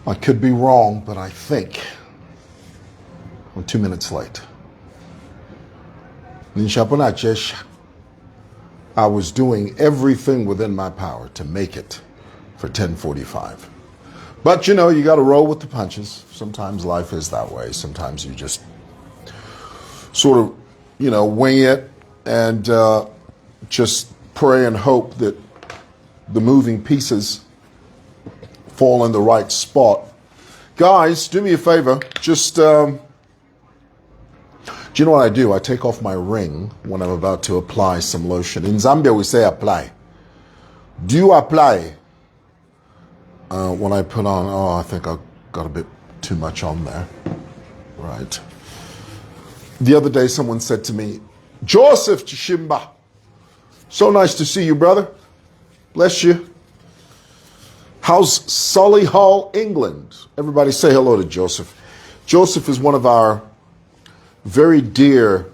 I could be wrong, but I think I'm 2 minutes late. I was doing everything within my power to make it for 10:45. But you know, you got to roll with the punches. Sometimes life is that way. Sometimes you just sort of, you know, wing it and just pray and hope that the moving pieces fall in the right spot. Guys, do me a favor. Just, do you know what I do? I take off my ring when I'm about to apply some lotion. In Zambia, we say apply. Do you apply? When I put on, I think I got a bit too much on there. Right. The other day, someone said to me, Joseph Chishimba, so nice to see you, brother. Bless you. How's Solihull, England? Everybody say hello to Joseph. Joseph is one of our very dear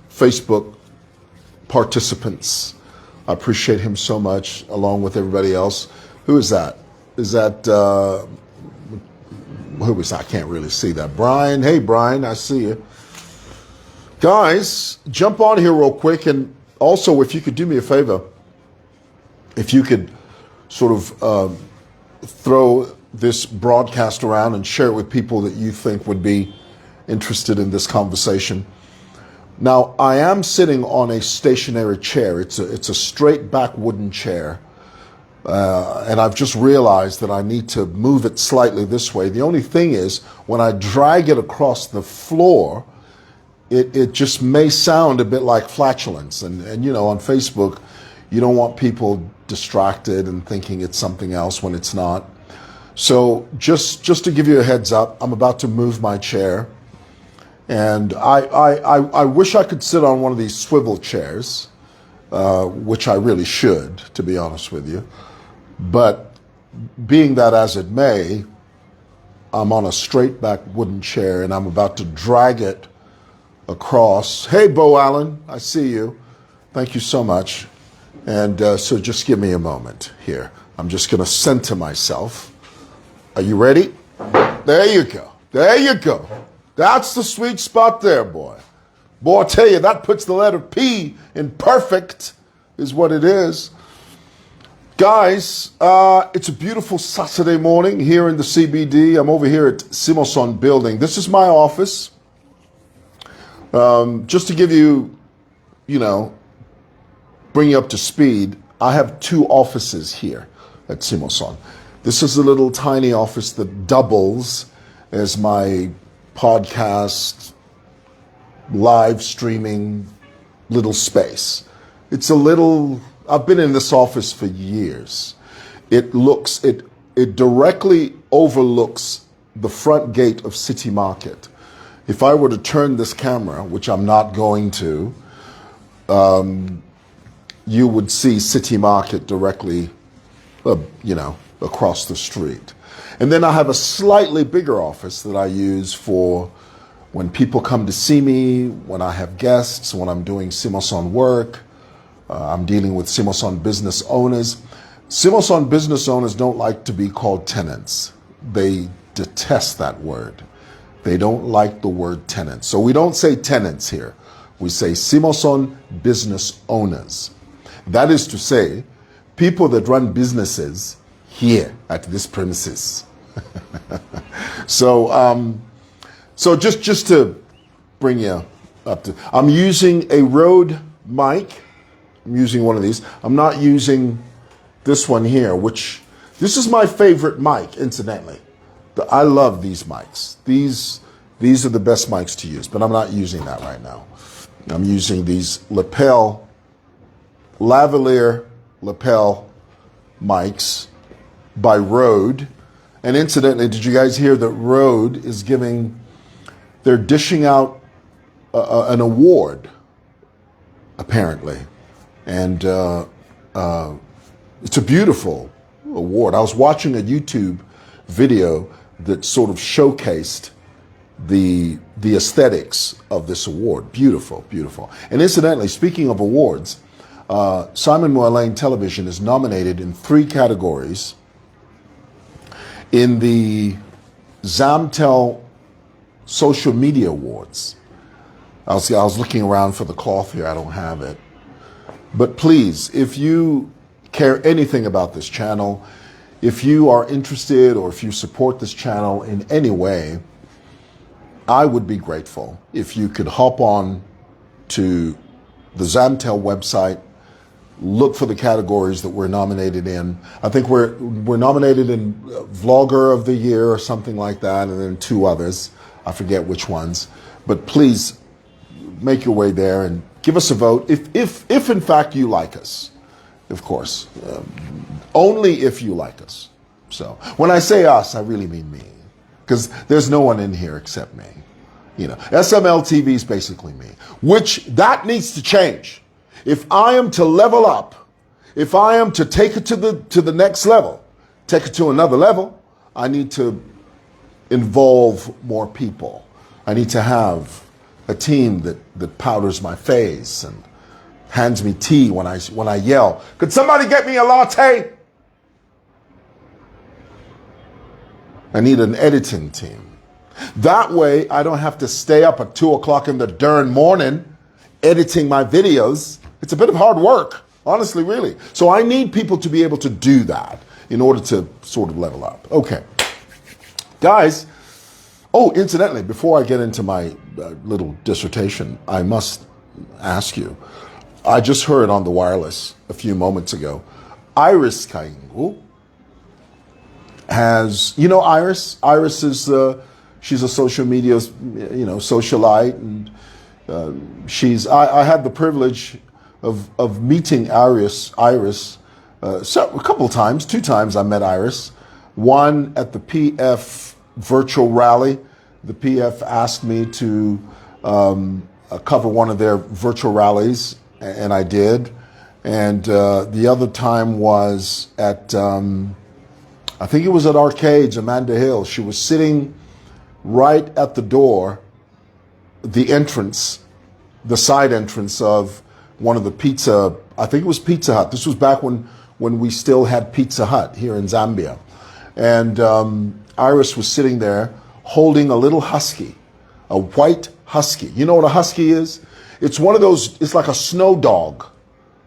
Facebook participants. I appreciate him so much, along with everybody else. Who is that? Is that, who is that? I can't really see that. Brian, hey Brian, I see you. Guys, jump on here real quick, and also if you could do me a favor, if you could sort of throw this broadcast around and share it with people that you think would be interested in this conversation. Now, I am sitting on a stationary chair. It's a straight back wooden chair. And I've just realized that I need to move it slightly this way. The only thing is, when I drag it across the floor, it just may sound a bit like flatulence. And you know, on Facebook, you don't want people distracted and thinking it's something else when it's not. So just to give you a heads up, I'm about to move my chair. And I wish I could sit on one of these swivel chairs, which I really should, to be honest with you. But being that as it may, I'm on a straight back wooden chair and I'm about to drag it across. Hey, Bo Allen, I see you. Thank you so much. And so just give me a moment here. I'm just going to center myself. Are you ready? There you go. There you go. That's the sweet spot there, boy. Boy, I tell you, that puts the letter P in perfect, is what it is. Guys, it's a beautiful Saturday morning here in the CBD. I'm over here at Simoson Building. This is my office. Just to give you, you know, bring you up to speed, I have 2 offices here at Simoson. This is a little tiny office that doubles as my podcast, live streaming little space. It's a little, I've been in this office for years. It directly overlooks the front gate of City Market. If I were to turn this camera, which I'm not going to, you would see City Market directly, you know, across the street. And then I have a slightly bigger office that I use for when people come to see me, when I have guests, when I'm doing Simoson work. I'm dealing with Simoson business owners. Simoson business owners don't like to be called tenants. They detest that word. They don't like the word tenant. So we don't say tenants here. We say Simoson business owners. That is to say, people that run businesses here at this premises. So just to bring you up to, I'm using a Rode mic. I'm using one of these. I'm not using this one here, which, this is my favorite mic, incidentally. I love these mics. These are the best mics to use, but I'm not using that right now. I'm using these lavalier lapel mics by Rode. And incidentally, did you guys hear that Rode is they're dishing out an award, apparently. And it's a beautiful award. I was watching a YouTube video that sort of showcased the aesthetics of this award. Beautiful, beautiful. And incidentally, speaking of awards, Simon Moulin Television is nominated in 3 categories. in the Zamtel Social Media Awards. I was looking around for the cloth here. I don't have it. But please, if you care anything about this channel, if you are interested or if you support this channel in any way, I would be grateful if you could hop on to the Zamtel website, look for the categories that we're nominated in. I think we're nominated in Vlogger of the Year or something like that, and then 2 others. I forget which ones. But please make your way there and give us a vote if in fact you like us, of course. Only if you like us. So when I say us, I really mean me, because there's no one in here except me. You know, SML TV is basically me, which that needs to change. If I am to level up, if I am to take it to the next level, take it to another level, I need to involve more people. I need to have a team that powders my face and hands me tea when I yell, "Could somebody get me a latte?" I need an editing team. That way I don't have to stay up at 2 o'clock in the darn morning editing my videos. It's a bit of hard work, honestly, really. So I need people to be able to do that in order to sort of level up. Okay. Guys, oh, incidentally, before I get into my little dissertation, I must ask you, I just heard on the wireless a few moments ago, Iris Kango has, you know Iris? Iris is, she's a social media, socialite, and I had the privilege of meeting Iris a couple times, 2 times I met Iris. One at the PF virtual rally. The PF asked me to cover one of their virtual rallies, and I did. And the other time was at, I think it was at Arcades, Amanda Hill. She was sitting right at the door, the entrance, the side entrance of one of the pizza, I think it was Pizza Hut. This was back when we still had Pizza Hut here in Zambia. And Iris was sitting there holding a little husky, a white husky. You know what a husky is? It's one of those, it's like a snow dog,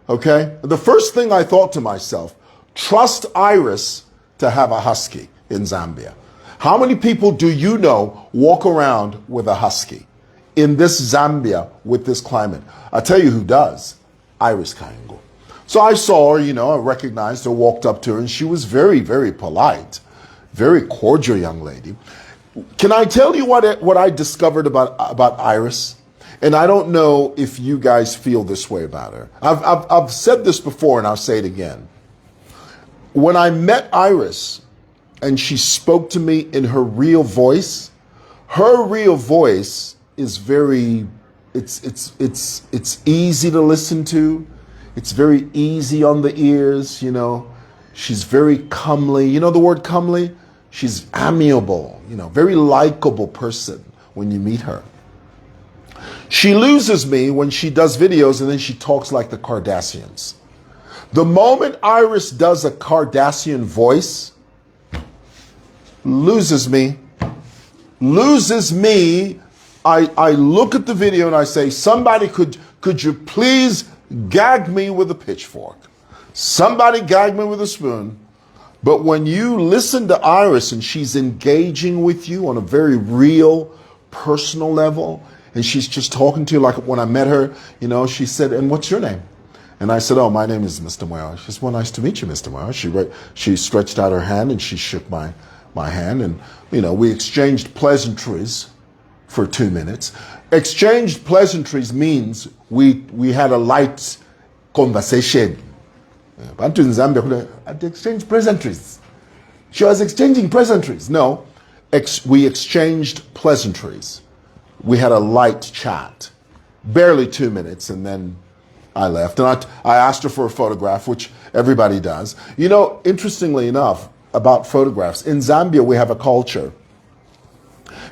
okay? The first thing I thought to myself, trust Iris to have a husky in Zambia. How many people do you know walk around with a husky in this Zambia with this climate? I tell you who does, Iris Kango. So I saw her, I recognized her, walked up to her, and she was very, very polite, very cordial young lady. Can I tell you what I discovered about Iris? And I don't know if you guys feel this way about her. I've said this before, and I'll say it again. When I met Iris and she spoke to me in her real voice is very, it's easy to listen to. It's very easy on the ears, She's very comely. You know the word comely? She's amiable, very likable person when you meet her. She loses me when she does videos and then she talks like the Kardashians. The moment Iris does a Kardashian voice, loses me. I look at the video and I say, somebody could you please gag me with a pitchfork? Somebody gag me with a spoon. But when you listen to Iris and she's engaging with you on a very real, personal level, and she's just talking to you like when I met her, she said, "And what's your name?" And I said, "Oh, my name is Mr. Mwewa." She said, "Well, nice to meet you, Mr. Mwewa." She stretched out her hand and she shook my hand, and we exchanged pleasantries for 2 minutes. Exchanged pleasantries means we had a light conversation. Bantu in Zambia, I'd exchange pleasantries. She was exchanging pleasantries. No, we exchanged pleasantries. We had a light chat, barely 2 minutes, and then I left. And I asked her for a photograph, which everybody does. Interestingly enough, about photographs, in Zambia we have a culture.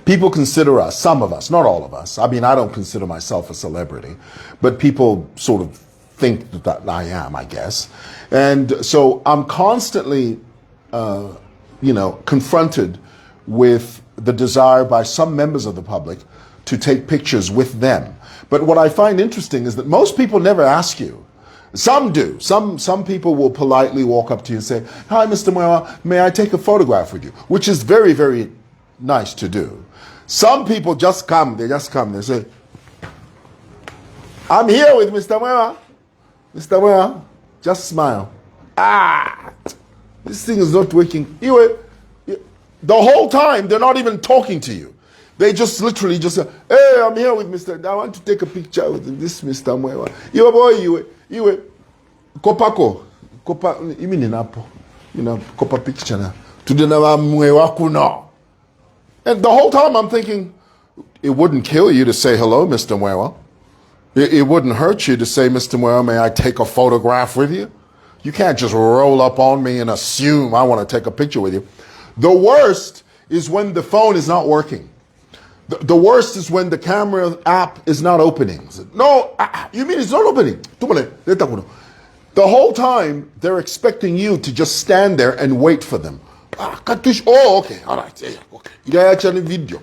People consider us, some of us, not all of us. I mean, I don't consider myself a celebrity, but people sort of think that I am, I guess. And so I'm constantly confronted with the desire by some members of the public to take pictures with them. But what I find interesting is that most people never ask you. Some do. Some people will politely walk up to you and say, "Hi, Mr. Mwewa, may I take a photograph with you?" Which is very, very nice to do. Some people just come. They say, "I'm here with Mr. Mwewa. Mr. Mwewa, just smile." This thing is not working. The whole time, they're not even talking to you. They just literally just say, "Hey, I'm here with Mr. I want to take a picture with this Mr. Mwewa. You boy, you kopako. Kopa, you mean napo? Kopa picture na. Tudena Mwewa kuno." And the whole time I'm thinking, it wouldn't kill you to say hello, Mr. Mwewa. It wouldn't hurt you to say, "Mr. Mwewa, may I take a photograph with you?" You can't just roll up on me and assume I want to take a picture with you. The worst is when the phone is not working. The worst is when the camera app is not opening. No, you mean it's not opening? The whole time, they're expecting you to just stand there and wait for them. Oh, okay, all right, okay. You actually video.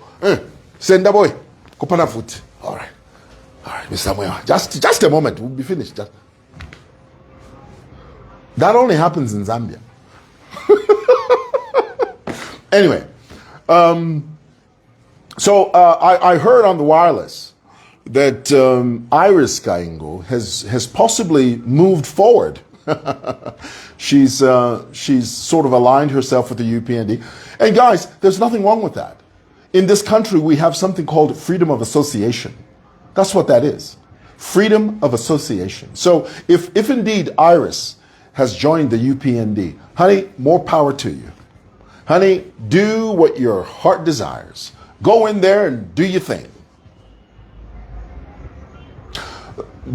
Send the boy. Kopana foot. All right, Mr. Mwewa. Just a moment, we'll be finished. That only happens in Zambia. Anyway, so I heard on the wireless that Iris Kango has possibly moved forward. She's sort of aligned herself with the UPND. And guys, there's nothing wrong with that. In this country, we have something called freedom of association. That's what that is. Freedom of association. So if indeed Iris has joined the UPND, honey, more power to you. Honey, do what your heart desires. Go in there and do your thing.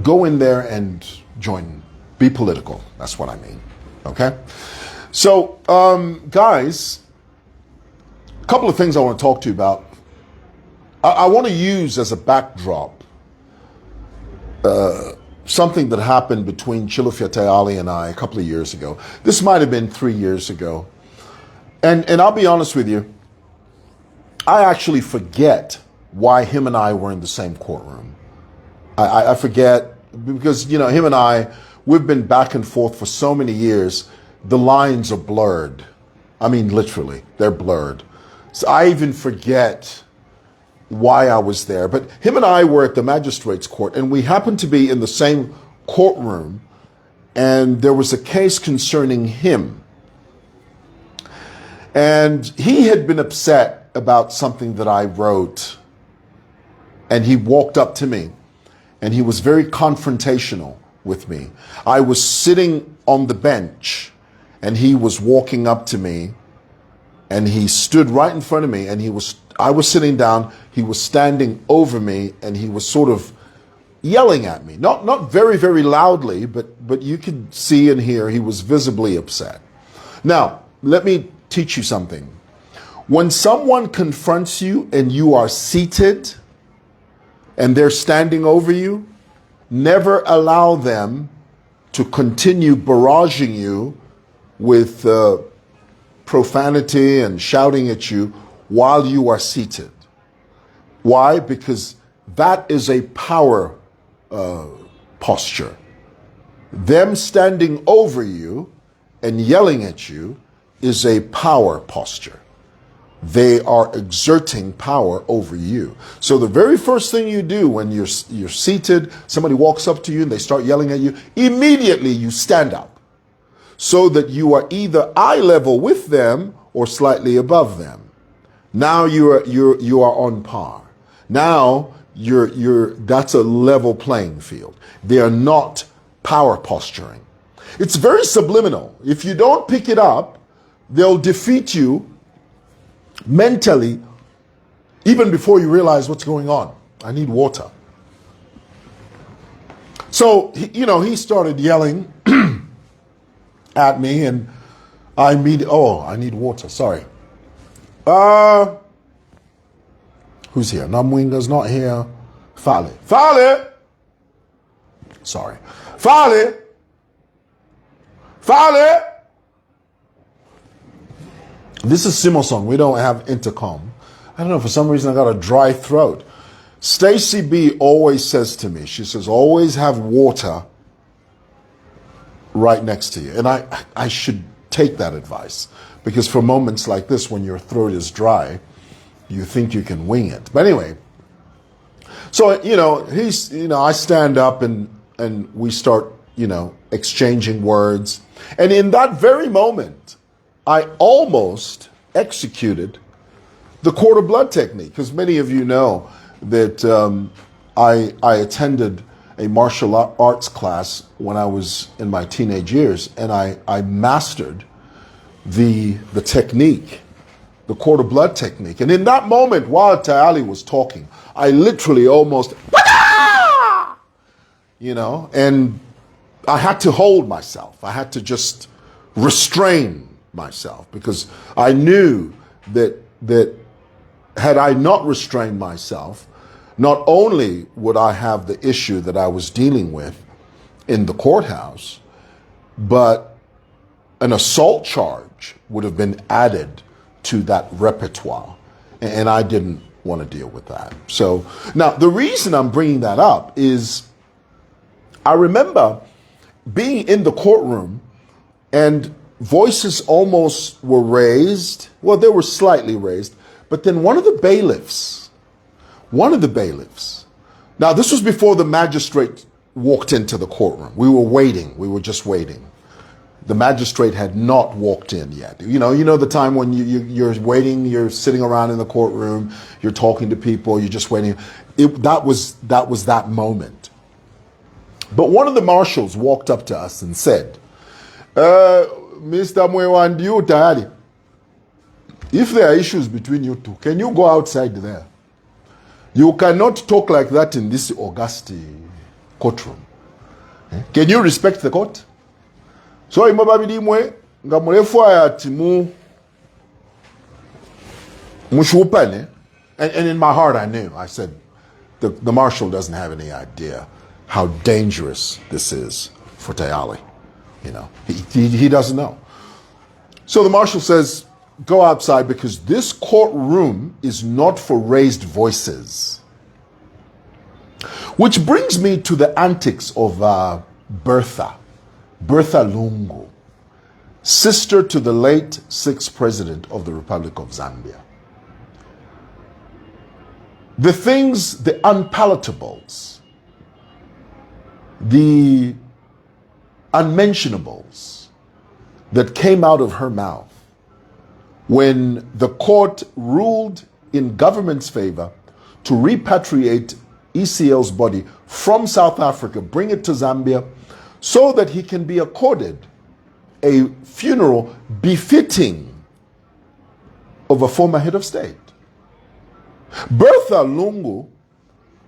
Go in there and join. Be political. That's what I mean. Okay? So, guys, a couple of things I want to talk to you about. I want to use as a backdrop something that happened between Chilufya Tayali and I a couple of years ago. This might have been 3 years ago. And I'll be honest with you, I actually forget why him and I were in the same courtroom. I forget because, him and I, we've been back and forth for so many years, the lines are blurred. I mean, literally, they're blurred. So I even forget why I was there. But him and I were at the magistrate's court, and we happened to be in the same courtroom, and there was a case concerning him. And he had been upset about something that I wrote, and he walked up to me, and he was very confrontational with me. I was sitting on the bench, and he was walking up to me, and he stood right in front of me, and I was sitting down, he was standing over me, and he was sort of yelling at me. Not very, very loudly, but you could see and hear he was visibly upset. Now, let me teach you something. When someone confronts you and you are seated and they're standing over you, never allow them to continue barraging you with profanity and shouting at you while you are seated. Why? Because that is a power posture. Them standing over you and yelling at you is a power posture. They are exerting power over you. So the very first thing you do when you're seated, somebody walks up to you and they start yelling at you, immediately you stand up so that you are either eye level with them or slightly above them. Now you are on par. Now that's a level playing field. They are not power posturing. It's very subliminal. If you don't pick it up, they'll defeat you mentally even before you realize what's going on. I need water. So, he started yelling at me, and I need water, sorry. Who's here? Namwinga's not here. Fale! Sorry. Fale! This is Simosong. We don't have intercom. I don't know, for some reason I got a dry throat. Stacy B always says to me, she says, always have water right next to you. And I should take that advice, because for moments like this, when your throat is dry, you think you can wing it. But anyway, so, I stand up and we start, exchanging words. And in that very moment, I almost executed the cord of blood technique, because many of you know that I attended a martial arts class when I was in my teenage years, and I mastered the technique, the cord of blood technique. And in that moment, while Tayali was talking, I literally almost, and I had to hold myself. I had to just restrain myself, because I knew that had I not restrained myself, not only would I have the issue that I was dealing with in the courthouse, but an assault charge would have been added to that repertoire. And I didn't want to deal with that. So now the reason I'm bringing that up is I remember being in the courtroom and voices almost were raised. Well, they were slightly raised. But then one of the bailiffs, now this was before the magistrate walked into the courtroom. We were waiting. We were just waiting. The magistrate had not walked in yet. You know the time when you're waiting, you're sitting around in the courtroom, you're talking to people, you're just waiting. That was that moment. But one of the marshals walked up to us and said, Mr. Mwewa and you, tayali, if there are issues between you two, can you go outside there? You cannot talk like that in this august courtroom. Can you respect the court? So imababilimwe nga murefu ayati mushupane, and in my heart I knew. I said, the marshal doesn't have any idea how dangerous this is for Tayali. He doesn't know. So the marshal says, go outside, because this courtroom is not for raised voices. Which brings me to the antics of Bertha Lungu, sister to the late 6th President of the Republic of Zambia. The things, the unpalatables, the unmentionables that came out of her mouth when the court ruled in government's favor to repatriate ECL's body from South Africa, bring it to Zambia, so that he can be accorded a funeral befitting of a former head of state. Bertha Lungu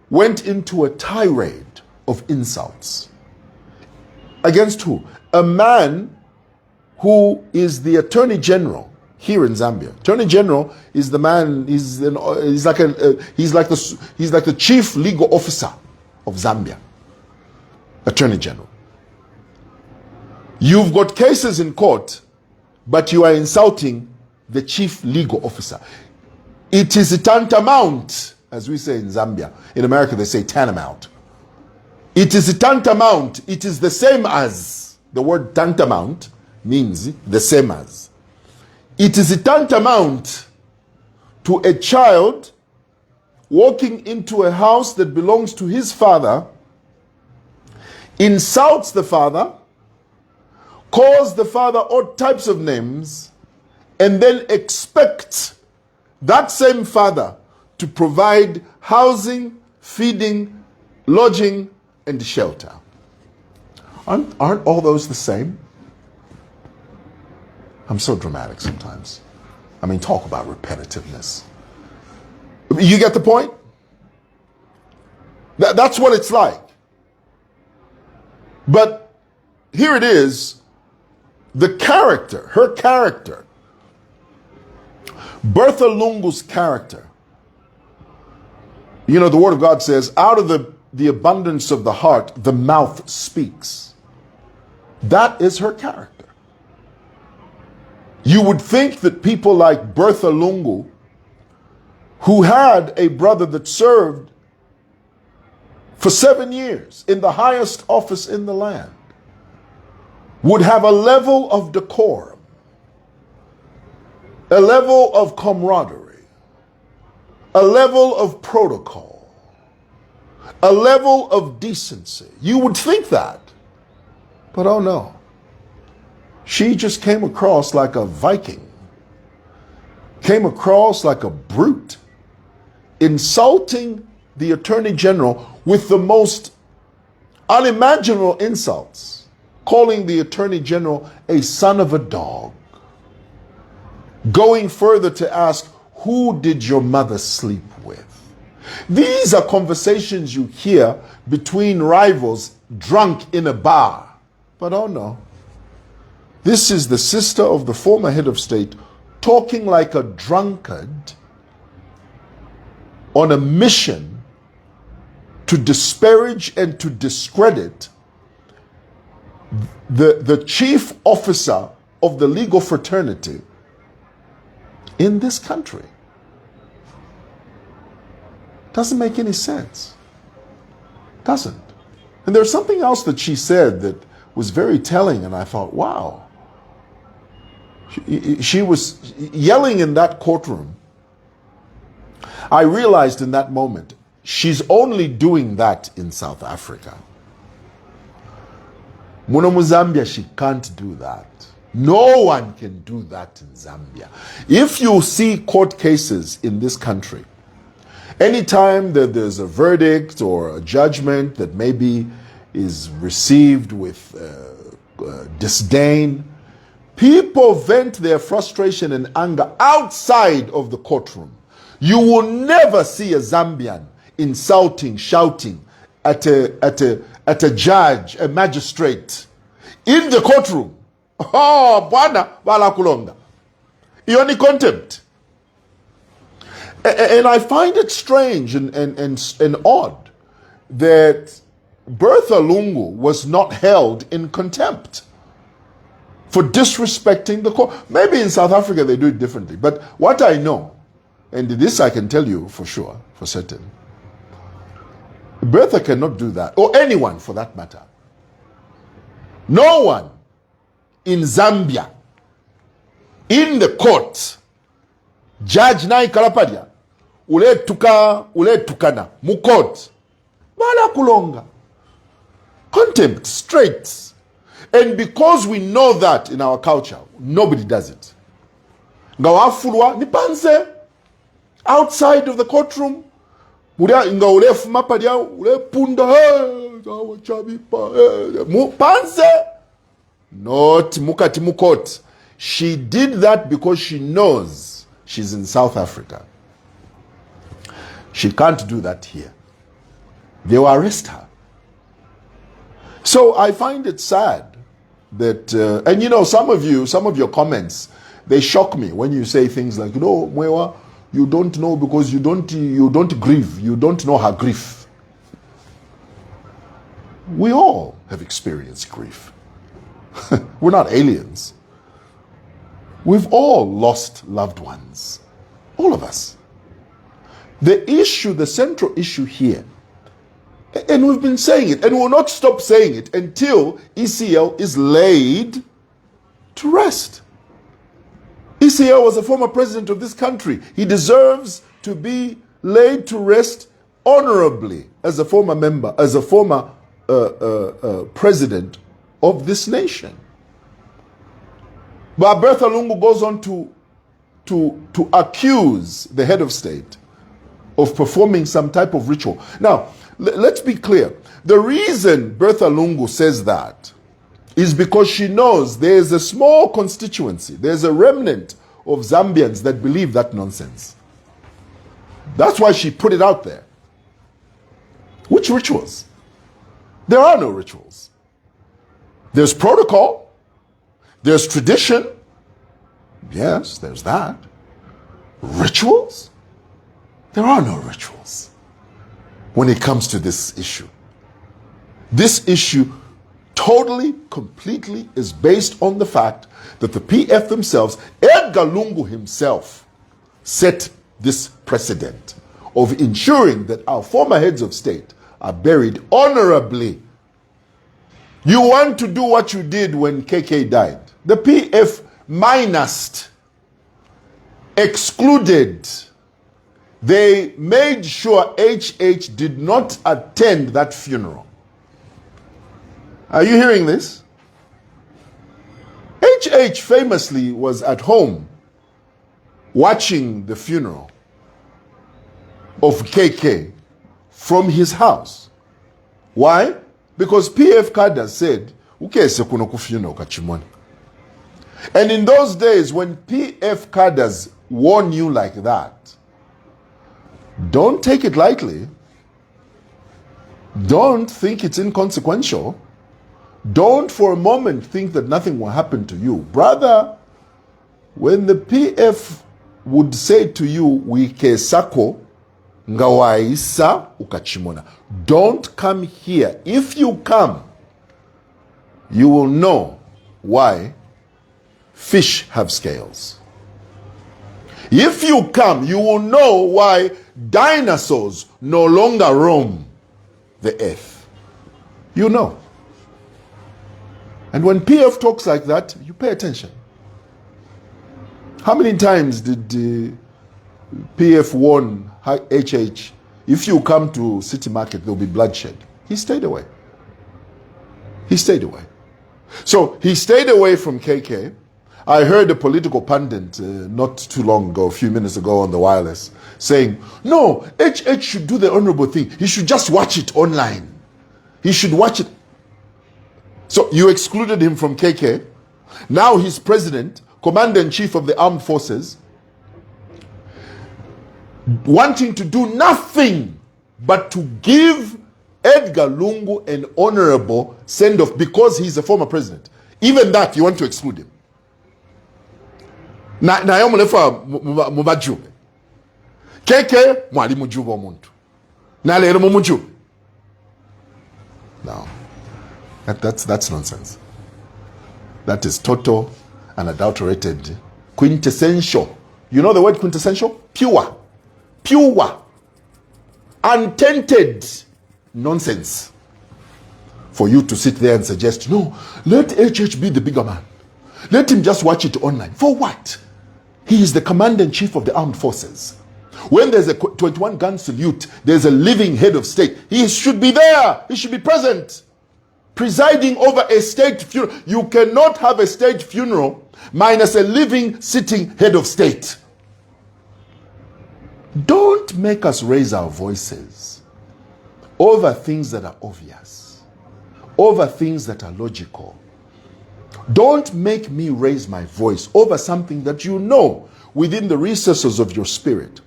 went into a tirade of insults. Against who? A man who is the Attorney General here in Zambia. Attorney General is the man. He's like the chief legal officer of Zambia. Attorney General. You've got cases in court, but you are insulting the chief legal officer. It is a tantamount, as we say in Zambia. In America, they say tantamount. It is a tantamount. It is the same as. The word tantamount means the same as. It is a tantamount to a child walking into a house that belongs to his father, insults the father, calls the father all types of names, and then expects that same father to provide housing, feeding, lodging, and shelter. Aren't all those the same? I'm so dramatic sometimes. I mean, talk about repetitiveness. You get the point? That's what it's like. But here it is, the character, her character, Bertha Lungu's character. You know, the Word of God says, out of the abundance of the heart, the mouth speaks. That is her character. You would think that people like Bertha Lungu, who had a brother that served for 7 years in the highest office in the land, would have a level of decorum, a level of camaraderie, a level of protocol, a level of decency. You would think that. But oh no. She just came across like a Viking, came across like a brute, insulting the Attorney General with the most unimaginable insults, calling the Attorney General a son of a dog, going further to ask, who did your mother sleep with? These are conversations you hear between rivals drunk in a bar. But oh no. This is the sister of the former head of state talking like a drunkard on a mission to disparage and to discredit the chief officer of the legal fraternity in this country. Doesn't make any sense. Doesn't. And there's something else that she said that was very telling, and I thought, wow. She was yelling in that courtroom. I realized in that moment, she's only doing that in South Africa. Muno mu Zambia, she can't do that. No one can do that in Zambia. If you see court cases in this country, anytime that there's a verdict or a judgment that maybe is received with disdain, people vent their frustration and anger outside of the courtroom. You will never see a Zambian insulting, shouting at a judge, a magistrate, in the courtroom. Oh, bwana wala kulonga. Iyo ni contempt. And I find it strange and odd that Bertha Lungu was not held in contempt for disrespecting the court. Maybe in South Africa they do it differently. But what I know, and this I can tell you for sure, for certain, Bertha cannot do that, or anyone for that matter. No one in Zambia, in the court, Judge Nai Kalapadia, tukana, mu court, bala kulonga. Contempt, straight. And because we know that in our culture, nobody does it. Ngawafulwa ni panze outside of the courtroom. Nga ule fumapa dia ule punda panze. Not mukati mukot. She did that because she knows she's in South Africa. She can't do that here. They will arrest her. So I find it sad that, and you know, some of your comments, they shock me when you say things like, mwewa, you don't know because you don't grieve. You don't know her grief. We all have experienced grief. We're not aliens. We've all lost loved ones. All of us. The issue, the central issue here, and we've been saying it, and we'll not stop saying it until ECL is laid to rest. ECL was a former president of this country. He deserves to be laid to rest honorably as a former member, as a former president of this nation. But Bertha Lungu goes on to accuse the head of state of performing some type of ritual. Now, let's be clear. The reason Bertha Lungu says that is because she knows there's a small constituency, there's a remnant of Zambians that believe that nonsense. That's why she put it out there. Which rituals? There are no rituals. There's protocol. There's tradition. Yes, there's that. Rituals? There are no rituals when it comes to this issue. This issue totally, completely is based on the fact that the PF themselves, Edgar Lungu himself, set this precedent of ensuring that our former heads of state are buried honorably. You want to do what you did when KK died. The PF minused, excluded. They made sure HH did not attend that funeral. Are you hearing this? HH famously was at home watching the funeral of KK from his house. Why? Because PF Kada said, and in those days when PF Kadas warn you like that, don't take it lightly. Don't think it's inconsequential. Don't for a moment think that nothing will happen to you. Brother, when the PF would say to you, wike sako, ngawaisa ukachimona. Don't come here. If you come, you will know why fish have scales. If you come, you will know why dinosaurs no longer roam the earth. You know. And when PF talks like that, you pay attention. How many times did PF warn HH, if you come to City Market, there'll be bloodshed? He stayed away. He stayed away. So he stayed away from KK. I heard a political pundit not too long ago, a few minutes ago on the wireless, saying, no, HH should do the honorable thing. He should just watch it online. He should watch it. So you excluded him from KK. Now he's president, commander-in-chief of the armed forces, wanting to do nothing but to give Edgar Lungu an honorable send-off because he's a former president. Even that, you want to exclude him. Na yomulefa mubajube. KK mwali mujube omuntu. Na lero mujube. No. That's nonsense. That is total, unadulterated, quintessential. You know the word quintessential? Pure. Pure. Untainted nonsense. For you to sit there and suggest, no, let HH be the bigger man. Let him just watch it online. For what? He is the commander-in-chief of the armed forces. When there's a 21-gun salute, there's a living head of state. He should be there. He should be present. Presiding over a state funeral. You cannot have a state funeral minus a living, sitting head of state. Don't make us raise our voices over things that are obvious, over things that are logical. Don't make me raise my voice over something that you know within the recesses of your spirit,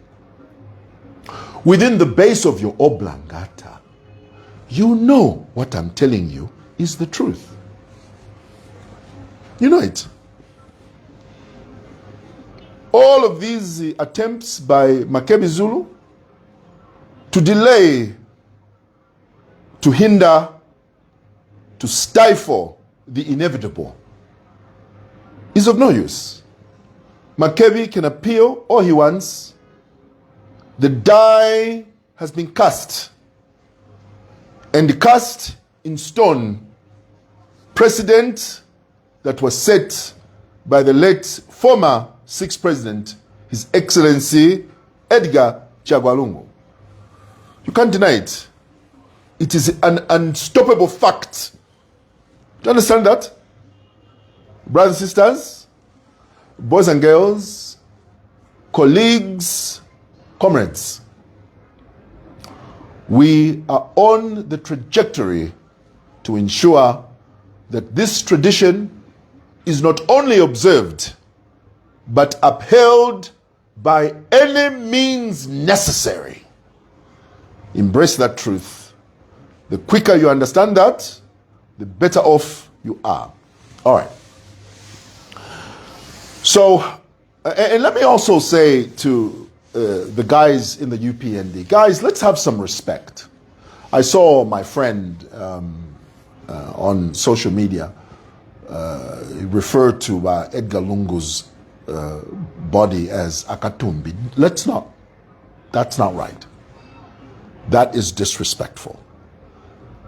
within the base of your oblongata. You know what I'm telling you is the truth. You know it. All of these attempts by Makebi Zulu to delay, to hinder, to stifle the inevitable is of no use. Makebi can appeal all he wants. The die has been cast, and cast in stone. Precedent that was set by the late former sixth president, His Excellency Edgar Lungu. You can't deny it. It is an unstoppable fact. Do you understand that? Brothers and sisters, boys and girls, colleagues, comrades, we are on the trajectory to ensure that this tradition is not only observed, but upheld by any means necessary. Embrace that truth. The quicker you understand that, the better off you are. All right. So, and let me also say to the guys in the UPND, guys, let's have some respect. I saw my friend on social media referred to Edgar Lungu's body as Akatumbi. Let's not. That's not right. That is disrespectful.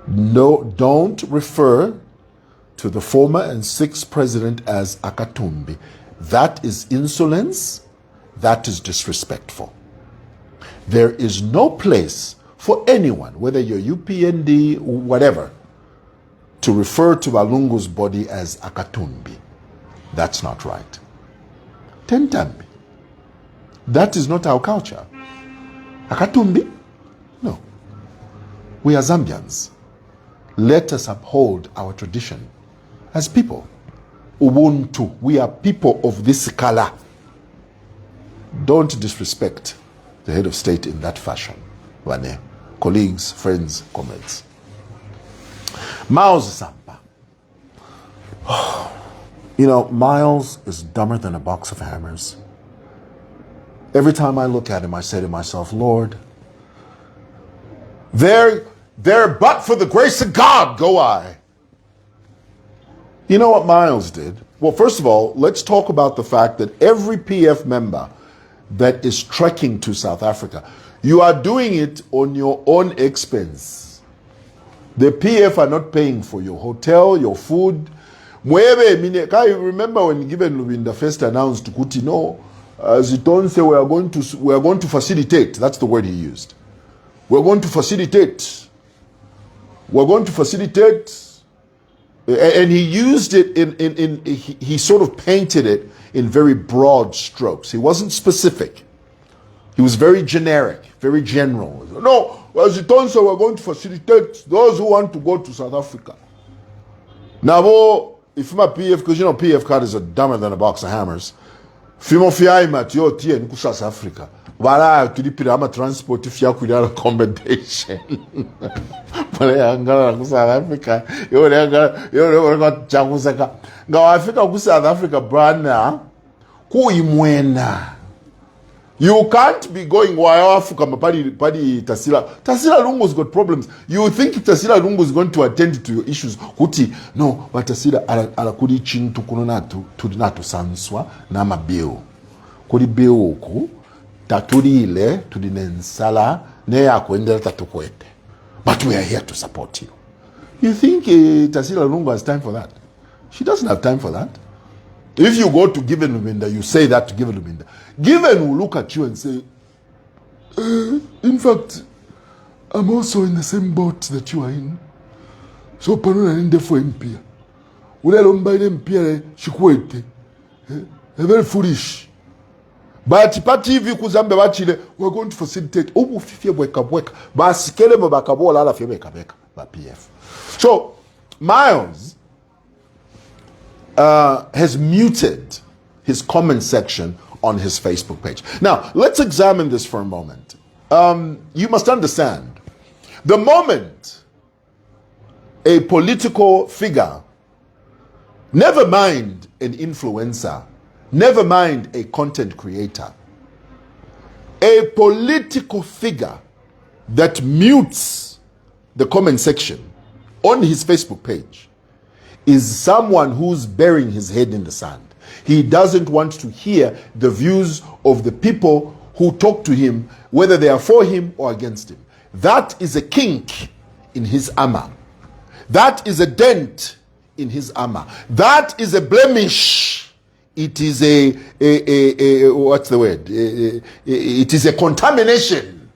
No, don't refer to the former and sixth president as Akatumbi. That is insolence. That is disrespectful. There is no place for anyone, whether you're UPND or whatever, to refer to Balungu's body as Akatumbi. That's not right. Tentambi. That is not our culture. Akatumbi? No. We are Zambians. Let us uphold our tradition as people. Ubuntu. We are people of this color. Don't disrespect the head of state in that fashion. Wane. Colleagues, friends, comrades. Miles Sampa. You know, Miles is dumber than a box of hammers. Every time I look at him, I say to myself, Lord, there but for the grace of God go I. You know what Miles did? Well, first of all, let's talk about the fact that every PF member that is trekking to South Africa, you are doing it on your own expense. The PF are not paying for your hotel, your food. Mwewa, can you remember when Given Lubinda first announced Kuti, no, Ziton said we are going to facilitate. That's the word he used. We're going to facilitate. We're going to facilitate. And he used it he sort of painted it in very broad strokes. He wasn't specific. He was very generic, very general. No, as it turns out, we're going to facilitate those who want to go to South Africa. Now, if my PF, because you know PF card is dumber than a box of hammers. Fimo fiaima tiyo tie nuku South Africa. Wala tulipira ama transport fia kuila accommodation. Pale angala ku South Africa. Yo changusaka. Nga Africa ku South Africa brana ku imwena. You can't be going while Africa padi Tasila Lungu's got problems. You think Tasila Lungu is going to attend to your issues? Kuti no, but Tasila ala kudi chintu kunonatu tudinatu sanswa na mabeo. Kudi beo ku taturi ile tudinensala ne yakwendela tatukwete. But we are here to support you. You think Tasila Lungu has time for that? She doesn't have time for that. If you go to Given Luminda, you say that to Given Luminda. Given will look at you and say, in fact, I'm also in the same boat that you are in. So, Panona in the for MP. Ulelomba in MP, Shikwete. Very foolish. But party if you kuzambe wachile, we're going to facilitate. Oh, fifia weka. Basikele mabakabo la fia weka ba PF. So, Miles has muted his comment section on his Facebook page. Now, let's examine this for a moment. You must understand, the moment a political figure, never mind an influencer, never mind a content creator, a political figure that mutes the comment section on his Facebook page is someone who's burying his head in the sand. He doesn't want to hear the views of the people who talk to him, whether they are for him or against him. That is a kink in his armor. That is a dent in his armor. That is a blemish. It is what's the word? It is a contamination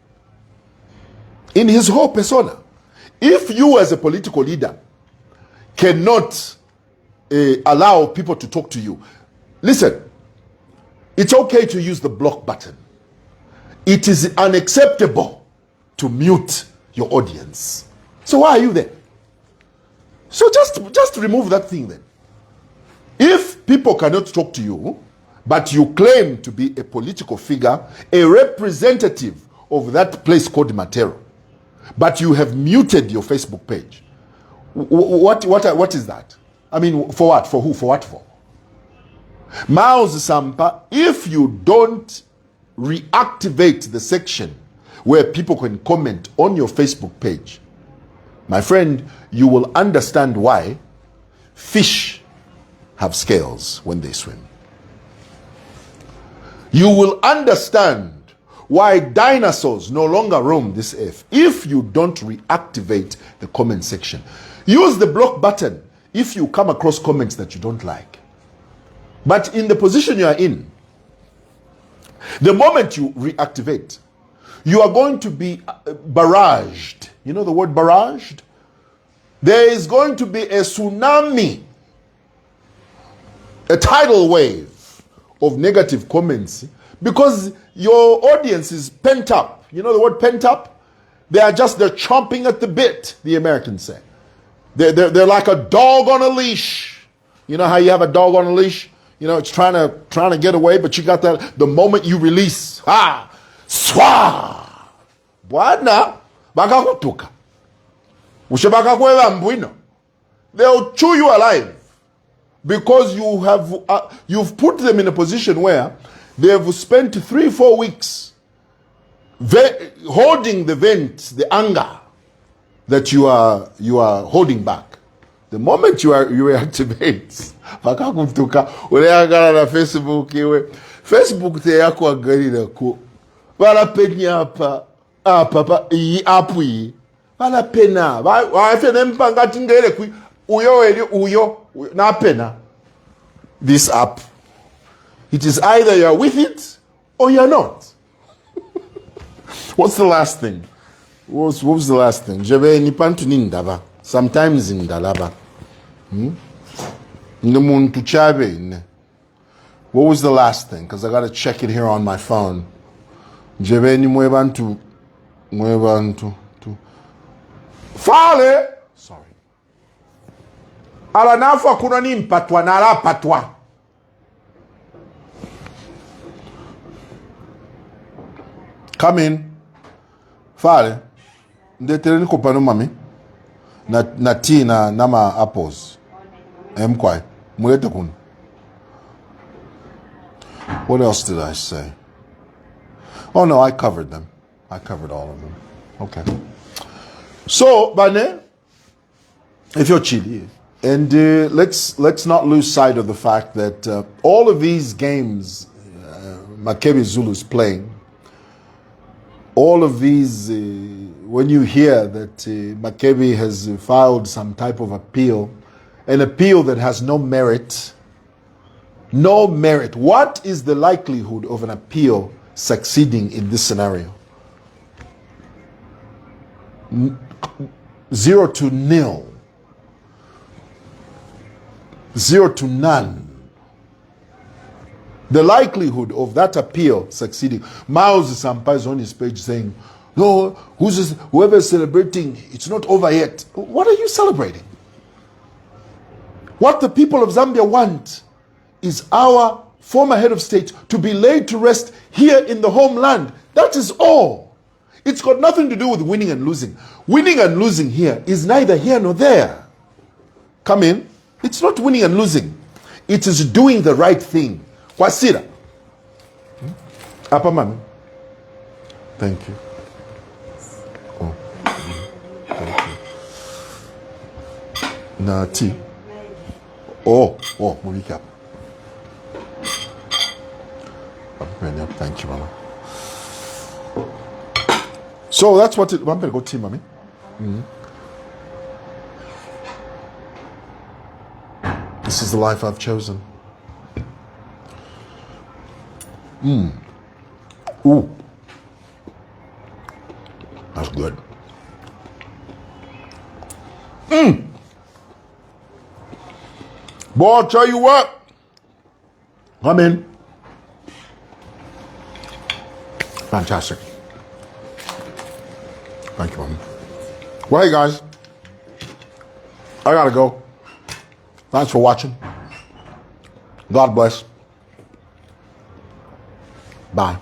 in his whole persona. If you as a political leader cannot allow people to talk to you, listen, it's okay to use the block button. It is unacceptable to mute your audience. So why are you there? So just remove that thing then. If people cannot talk to you, but you claim to be a political figure, a representative of that place called Matero, but you have muted your Facebook page, what is that? I mean, for what? For who? For what for? Miles Sampa, if you don't reactivate the section where people can comment on your Facebook page, My friend, you will understand why fish have scales when they swim. You will understand why dinosaurs no longer roam this earth if you don't reactivate the comment section. Use the block button if you come across comments that you don't like. But in the position you are in, the moment you reactivate, you are going to be barraged. You know the word barraged? There is going to be a tsunami, a tidal wave of negative comments because your audience is pent up. You know the word pent up? They're chomping at the bit, the Americans say. They're like a dog on a leash. You know how you have a dog on a leash? You know, it's trying to get away, but you got that, the moment you release, swa! Bwana, bakakutuka. Ushebakakweba mbwino. They'll chew you alive because you've put them in a position where they've spent 3-4 weeks holding the vent, the anger that you are holding back. The moment you reactivate, bakakutuka. Uleagala na Facebook iwe. Facebook te yako agalira ku. Wala penya apa iyi apu yi. Wala pena. Wa fene mpanga tingere ku uyo na pena. This app. It is either you're with it or you're not. What's the last thing? What was the last thing? Jebe ni pantu nindaba. Sometimes indalaba. What was the last thing? Because I got to check it here on my phone. Jebe ni mwebantu. Fale! Sorry. Ala nafa kuna ni mpatwa na ala patwa. Come in. Fale. Ndetere ni kopano mami. Na tea na nama apples. Mkwai. Mulete kun. What else did I say? Oh no, I covered them. I covered all of them. Okay. So, Bane, if you're chilly, and let's not lose sight of the fact that all of these games Makebi Zulu is playing, all of these, when you hear that Makebi has filed some type of appeal, an appeal that has no merit, what is the likelihood of an appeal succeeding in this scenario? 0 to nil. 0 to none. The likelihood of that appeal succeeding. Miles Sampa is on his page saying, no, whoever is celebrating, it's not over yet. What are you celebrating? What the people of Zambia want is our former head of state to be laid to rest here in the homeland. That is all. It's got nothing to do with winning and losing. Winning and losing here is neither here nor there. Come in. It's not winning and losing. It is doing the right thing. Kwasira. Apa mami. Thank you. Oh. Thank you. Na tea. Oh, Monica. Thank you, Mama. So that's what it. I'm gonna go tea, Mommy. This is the life I've chosen. Ooh. That's good. Boy, I'll tell you what. Come in. Fantastic. Thank you, Mom. Well, hey, guys. I gotta go. Thanks for watching. God bless. Bye.